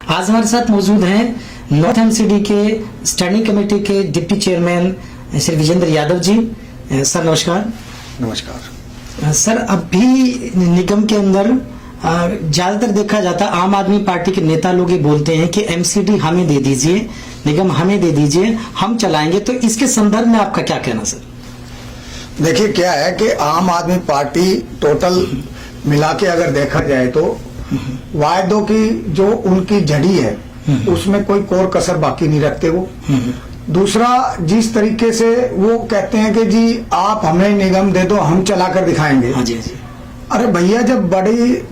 आज हमारे साथ मौजूद हैं नॉर्थ एमसीडी के स्टैंडिंग कमेटी के deputy chairman Shri Vijendra Yadav ji. Sir नमस्कार। नमस्कार सर, अभी निगम के अंदर ज्यादातर देखा जाता है आम आदमी पार्टी के नेता लोग ये बोलते हैं कि एमसीडी हमें दे दीजिए, निगम हमें दे दीजिए, हम चलाएंगे। तो इसके संदर्भ में आपका क्या कहना सर? देखिए, क्या है कि आम आदमी पार्टी टोटल मिला के अगर देखा जाए तो वायदों की जो उनकी जड़ी है उसमें कोई कोर कसर बाकी नहीं रखते वो। दूसरा, जिस तरीके से वो कहते हैं कि जी आप हमें निगम दे दो, हम चलाकर दिखाएंगे। हाँ जी, हाँ जी। अरे भैया, जब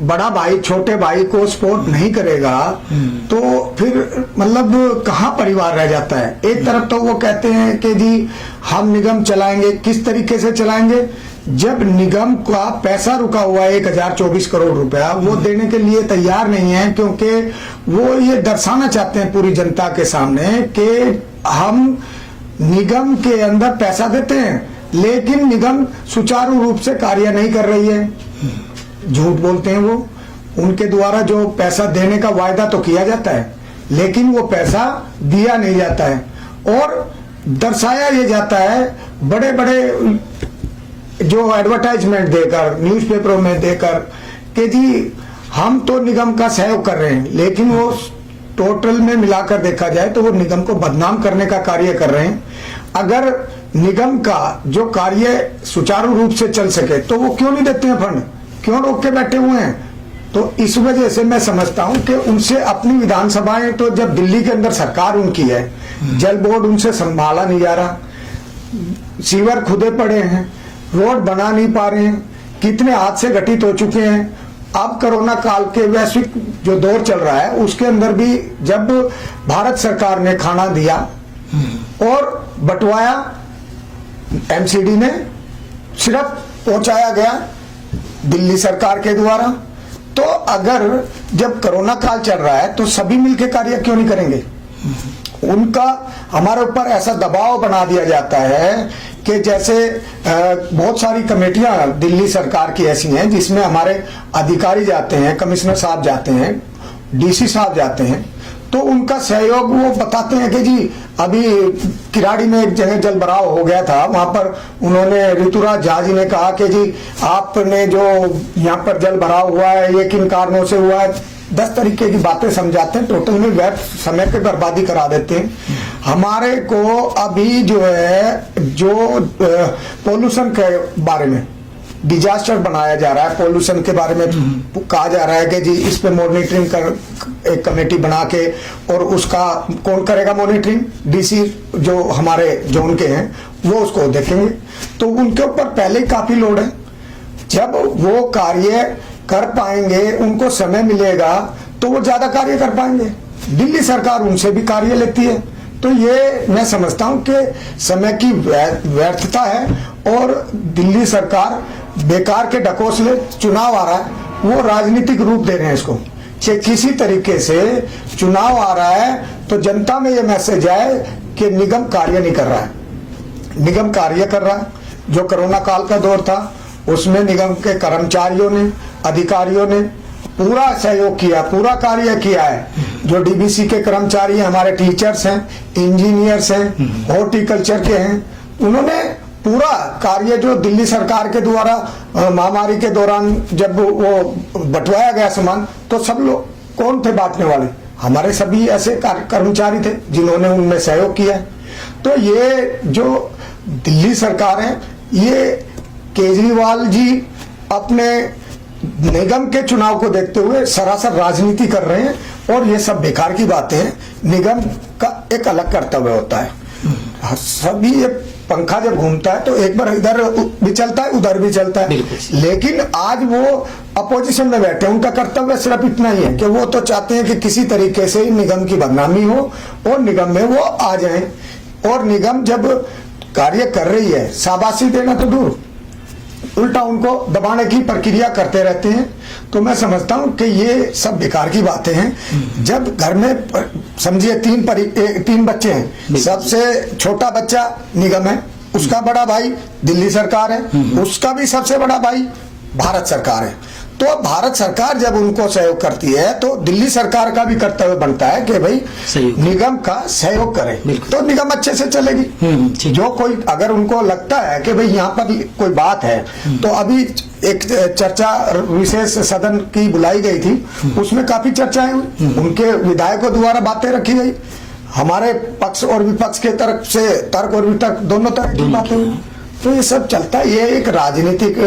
बड़ा भाई छोटे भाई को सपोर्ट नहीं करेगा तो फिर मतलब कहाँ परिवार रह जाता है। एक तरफ तो वो कहते हैं कि जी हम निगम चलाएंगे, किस तरीके से चलाएंगे जब निगम का पैसा रुका हुआ है 1024 करोड़ रुपया, वो देने के लिए तैयार नहीं है, क्योंकि वो ये दर्शाना चाहते हैं पूरी जनता के सामने कि हम निगम के अंदर पैसा देते हैं लेकिन निगम सुचारू रूप से कार्य नहीं कर रही है। झूठ बोलते हैं वो। उनके द्वारा जो पैसा देने का वायदा तो किया जाता है लेकिन वो पैसा दिया नहीं जाता है और दर्शाया ये जाता है बड़े बड़े जो एडवर्टाइजमेंट देकर, न्यूज़पेपरों में देकर कि जी हम तो निगम का सहयोग कर रहे हैं, लेकिन वो टोटल में मिलाकर देखा जाए तो वो निगम को बदनाम करने का कार्य कर रहे हैं। अगर निगम का जो कार्य सुचारू रूप से चल सके तो वो क्यों नहीं देते हैं फंड, क्यों रोक के बैठे हुए हैं? तो इस वजह से मैं समझता हूं कि उनसे अपनी विधानसभाएं, तो जब दिल्ली के अंदर सरकार उनकी है, जल बोर्ड उनसे संभाला नहीं जा रहा, सीवर खुदे पड़े हैं, रोड बना नहीं पा रहे हैं, कितने हादसे घटित हो चुके हैं। अब कोरोना काल के वैश्विक जो दौर चल रहा है उसके अंदर भी जब भारत सरकार ने खाना दिया और बंटवाया, एमसीडी ने सिर्फ पहुंचाया गया दिल्ली सरकार के द्वारा। तो अगर जब कोरोना काल चल रहा है तो सभी मिलकर कार्य क्यों नहीं करेंगे? उनका हमारे ऊपर ऐसा दबाव बना दिया जाता है कि जैसे बहुत सारी कमेटियां दिल्ली सरकार की ऐसी हैं जिसमें हमारे अधिकारी जाते हैं, कमिश्नर साहब जाते हैं, डीसी साहब जाते हैं, तो उनका सहयोग वो बताते हैं कि जी अभी किराड़ी में एक जगह जल भराव हो गया था, वहां पर उन्होंने ऋतुराज झा जी ने कहा कि जी आपने जो यहाँ पर जल भराव हुआ है ये किन कारणों से हुआ है, 10 तरीके की बातें समझाते हैं, टोटल में व्यर्थ समय की बर्बादी करा देते हैं। हमारे को अभी जो है जो पोल्यूशन के बारे में डिजास्टर बनाया जा रहा है, पोल्यूशन के बारे में कहा जा रहा है कि जी इस पे मॉनिटरिंग कर एक कमेटी बना के, और उसका कौन करेगा मॉनिटरिंग? डीसी जो हमारे जोन के हैं वो उसको देखेंगे। तो उनके ऊपर पहले ही काफी लोड है। जब वो कार्य कर पाएंगे, उनको समय मिलेगा तो वो ज्यादा कार्य कर पाएंगे। दिल्ली सरकार उनसे भी कार्य लेती है, तो ये मैं समझता हूं कि समय की व्यर्थता है और दिल्ली सरकार बेकार के ढकोसले, चुनाव आ रहा है वो राजनीतिक रूप दे रहे हैं इसको। किसी तरीके से चुनाव आ रहा है तो जनता में ये मैसेज आए कि निगम कार्य नहीं कर रहा है। निगम कार्य कर रहा है। जो कोरोना काल का दौर था उसमें निगम के कर्मचारियों ने, अधिकारियों ने पूरा सहयोग किया, पूरा कार्य किया है। जो डीबीसी के कर्मचारी हैं, हमारे टीचर्स हैं, इंजीनियर्स हैं, हॉर्टिकल्चर के हैं, उन्होंने पूरा कार्य जो दिल्ली सरकार के द्वारा महामारी के दौरान जब वो बंटवाया गया सामान, तो सब लोग कौन थे बांटने वाले? हमारे सभी ऐसे कर्मचारी थे जिन्होंने उनमें सहयोग किया। तो ये जो दिल्ली सरकार है, ये केजरीवाल जी अपने निगम के चुनाव को देखते हुए सरासर राजनीति कर रहे हैं और ये सब बेकार की बातें हैं। निगम का एक अलग कर्तव्य होता है। सभी ये पंखा जब घूमता है तो एक बार इधर भी चलता है, उधर भी चलता है, लेकिन आज वो अपोजिशन में बैठे, उनका कर्तव्य सिर्फ इतना ही है कि वो तो चाहते हैं कि किसी तरीके से निगम की बदनामी हो और निगम में वो आ जाएं। और निगम जब कार्य कर रही है, शाबाशी देना तो दूर, उल्टा उनको दबाने की प्रक्रिया करते रहते हैं। तो मैं समझता हूं कि ये सब बेकार की बातें हैं। जब घर में समझिए 3 बच्चे हैं, सबसे छोटा बच्चा निगम है, उसका बड़ा भाई दिल्ली सरकार है, उसका भी सबसे बड़ा भाई भारत सरकार है। तो अब भारत सरकार जब उनको सहयोग करती है तो दिल्ली सरकार का भी कर्तव्य बनता है कि भाई निगम का सहयोग करे, तो निगम अच्छे से चलेगी। जो कोई अगर उनको लगता है कि भाई यहाँ पर कोई बात है, तो अभी एक चर्चा विशेष सदन की बुलाई गई थी, उसमें काफी चर्चाएं हुई, उनके विधायकों द्वारा बातें रखी गई, हमारे पक्ष और विपक्ष के तरफ से तर्क और वितर्क दोनों तरह की बातें हुई। तो ये सब चलता है, ये एक राजनीतिक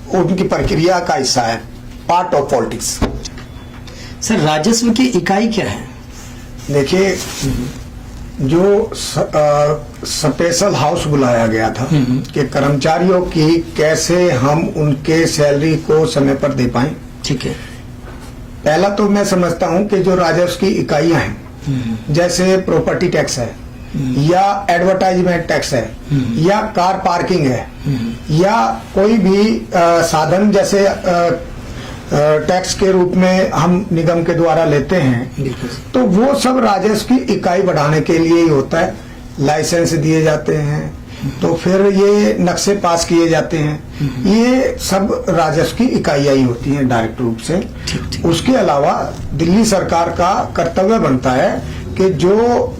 उनकी प्रक्रिया का हिस्सा है, पार्ट ऑफ पॉलिटिक्स। सर, राजस्व की इकाई क्या है? देखिए, जो स्पेशल हाउस बुलाया गया था कि कर्मचारियों की कैसे हम उनके सैलरी को समय पर दे पाएं। ठीक है। पहला तो मैं समझता हूं कि जो राजस्व की इकाइयां हैं, जैसे प्रॉपर्टी टैक्स है, या एडवर्टाइजमेंट टैक्स है, या कार पार्किंग है, या कोई भी साधन जैसे टैक्स के रूप में हम निगम के द्वारा लेते हैं, तो वो सब राजस्व की इकाई बढ़ाने के लिए ही होता है। लाइसेंस दिए जाते हैं, तो फिर ये नक्शे पास किए जाते हैं, ये सब राजस्व की इकाइयां ही होती हैं डायरेक्ट रूप से। उसके अलावा दिल्ली सरकार का कर्तव्य बनता है कि जो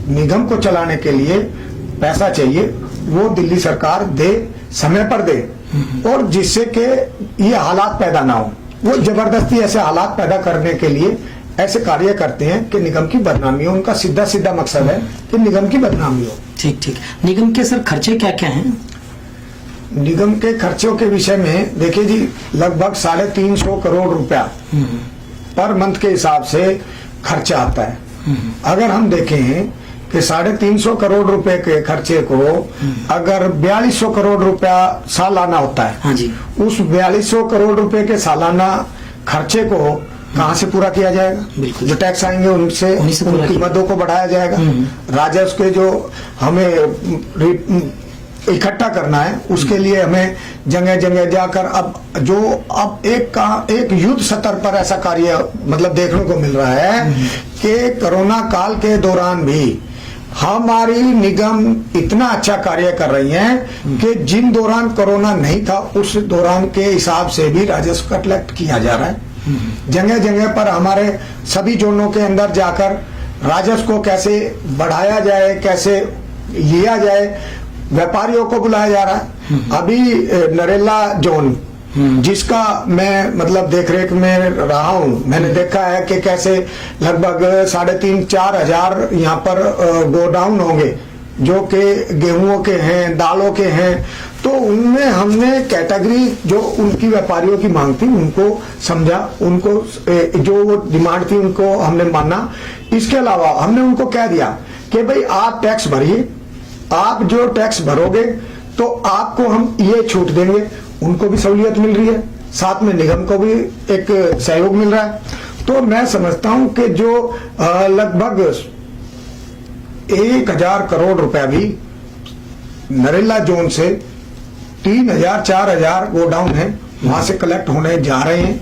निगम को चलाने के लिए पैसा चाहिए वो दिल्ली सरकार दे, समय पर दे, और जिससे कि ये हालात पैदा ना हो। वो जबरदस्ती ऐसे हालात पैदा करने के लिए ऐसे कार्य करते हैं कि निगम की बदनामी हो। उनका सीधा सीधा मकसद है कि निगम की बदनामी हो। ठीक ठीक। निगम के सर खर्चे क्या क्या हैं? निगम के खर्चों के विषय में देखिए जी, लगभग 350 करोड़ रुपया पर मंथ के हिसाब से खर्चा आता है। अगर हम देखें कि 350 करोड़ रुपए के खर्चे को अगर 4200 करोड़ रुपया सालाना होता है, हाँ जी, उस 4200 करोड़ रुपए के सालाना खर्चे को कहाँ से पूरा किया जाएगा? जो टैक्स आएंगे उनसे उनकी मदों को बढ़ाया जाएगा। राजस्व के जो हमें इकट्ठा करना है, उसके लिए हमें जगह जगह जाकर अब एक युद्ध स्तर पर ऐसा कार्य मतलब देखने को मिल रहा है कि कोरोना काल के दौरान भी हमारी निगम इतना अच्छा कार्य कर रही है कि जिन दौरान कोरोना नहीं था उस दौरान के हिसाब से भी राजस्व कलेक्ट किया जा रहा है। जगह जगह पर हमारे सभी जोनों के अंदर जाकर राजस्व को कैसे बढ़ाया जाए, कैसे लिया जाए, व्यापारियों को बुलाया जा रहा है। अभी नरेला जोन जिसका मैं मतलब देखरेख में रहा हूं, मैंने देखा है कि कैसे लगभग 3,500-4 हजार यहाँ पर गोडाउन होंगे जो कि गेहूं के हैं, दालों के हैं। तो उनमें हमने कैटेगरी जो उनकी व्यापारियों की मांग थी उनको समझा, उनको जो वो डिमांड थी उनको हमने माना। इसके अलावा हमने उनको कह दिया कि भाई आप टैक्स भरिए, आप जो टैक्स भरोगे तो आपको हम ये छूट देंगे। उनको भी सहूलियत मिल रही है, साथ में निगम को भी एक सहयोग मिल रहा है। तो मैं समझता हूं कि जो लगभग 1,000 करोड़ रुपया भी नरेला जोन से 3,000-4,000 गोडाउन है वहां से कलेक्ट होने जा रहे हैं।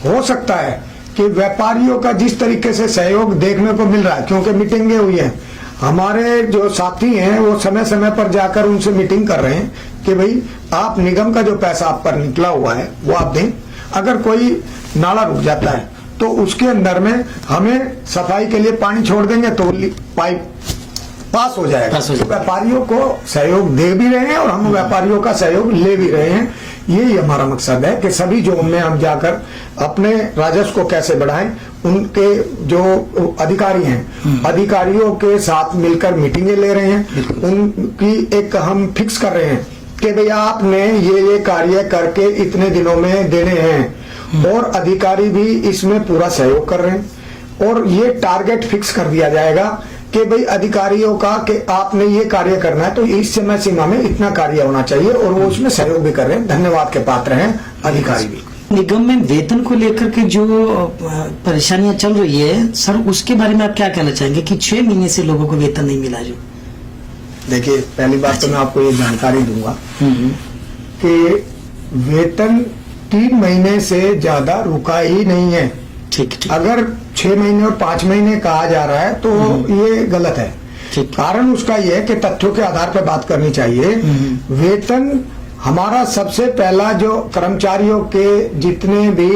हो सकता है कि व्यापारियों का जिस तरीके से सहयोग देखने को मिल रहा है, क्योंकि मीटिंगें हुई हैं, हमारे जो साथी हैं वो समय समय पर जाकर उनसे मीटिंग कर रहे हैं कि भाई आप निगम का जो पैसा आप पर निकला हुआ है वो आप दें। अगर कोई नाला रुक जाता है तो उसके अंदर में हमें सफाई के लिए पानी छोड़ देंगे तो पाइप पास हो जाएगा। तो व्यापारियों को सहयोग दे भी रहे हैं और हम व्यापारियों का सहयोग ले भी रहे हैं। यही हमारा मकसद है कि सभी जोन में हम जाकर अपने राजस्व को कैसे बढ़ाएं। उनके जो अधिकारी हैं, अधिकारियों के साथ मिलकर मीटिंगें ले रहे हैं, उनकी एक हम फिक्स कर रहे हैं कि भैया आपने ये कार्य करके इतने दिनों में देने हैं, और अधिकारी भी इसमें पूरा सहयोग कर रहे हैं। और ये टारगेट फिक्स कर दिया जाएगा कि भाई अधिकारियों का कि आपने ये कार्य करना है तो इस समय सीमा में इतना कार्य होना चाहिए, और वो उसमें सहयोग भी कर रहे हैं। धन्यवाद के पात्र हैं अधिकारी भी। निगम में वेतन को लेकर के जो परेशानियां चल रही है सर, उसके बारे में आप क्या कहना चाहेंगे कि 6 महीने से लोगों को वेतन नहीं मिला? जो देखिए, पहली बात तो मैं आपको ये जानकारी दूंगा कि वेतन 3 महीने से ज्यादा रुका ही नहीं है। ठीक। अगर 6 महीने और 5 महीने कहा जा रहा है तो ये गलत है। कारण उसका ये है कि तथ्यों के आधार पर बात करनी चाहिए। वेतन हमारा सबसे पहला जो कर्मचारियों के जितने भी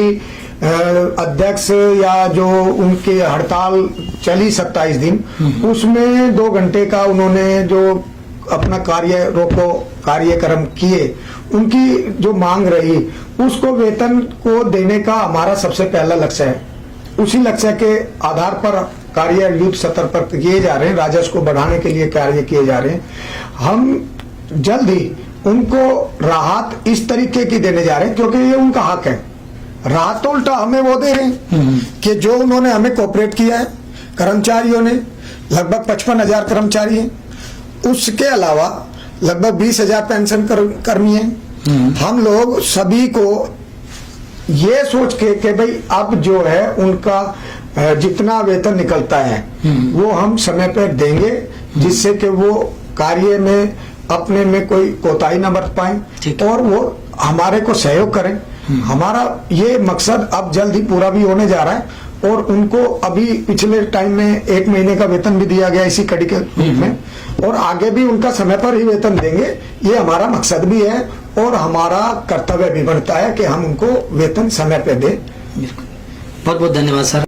अध्यक्ष या जो उनके हड़ताल चली 27 दिन, उसमें 2 घंटे का उन्होंने जो अपना कार्य रोको कार्यक्रम किए, उनकी जो मांग रही उसको वेतन को देने का हमारा सबसे पहला लक्ष्य है। उसी लक्ष्य के आधार पर कार्य युद्ध स्तर पर किए जा रहे हैं, राजस्व को बढ़ाने के लिए कार्य किए जा रहे हैं। हम जल्द ही उनको राहत इस तरीके की देने जा रहे हैं, क्योंकि ये उनका हक है। राहत तो उल्टा हमें वो दे रहे हैं कि जो उन्होंने हमें कोऑपरेट किया है, कर्मचारियों ने लगभग 55,000 कर्मचारी हैं, उसके अलावा लगभग 20,000 पेंशन कर्मी हैं। हम लोग सभी को ये सोच के कि भाई अब जो है उनका जितना वेतन निकलता है वो हम समय पर देंगे, जिससे कि वो कार्य में अपने में कोई कोताही न बरत पाए और वो हमारे को सहयोग करें। हमारा ये मकसद अब जल्द ही पूरा भी होने जा रहा है और उनको अभी पिछले टाइम में 1 महीने का वेतन भी दिया गया इसी कड़ी के रूप में, और आगे भी उनका समय पर ही वेतन देंगे। ये हमारा मकसद भी है और हमारा कर्तव्य भी बनता है कि हम उनको वेतन समय पे दें। बहुत बहुत धन्यवाद सर।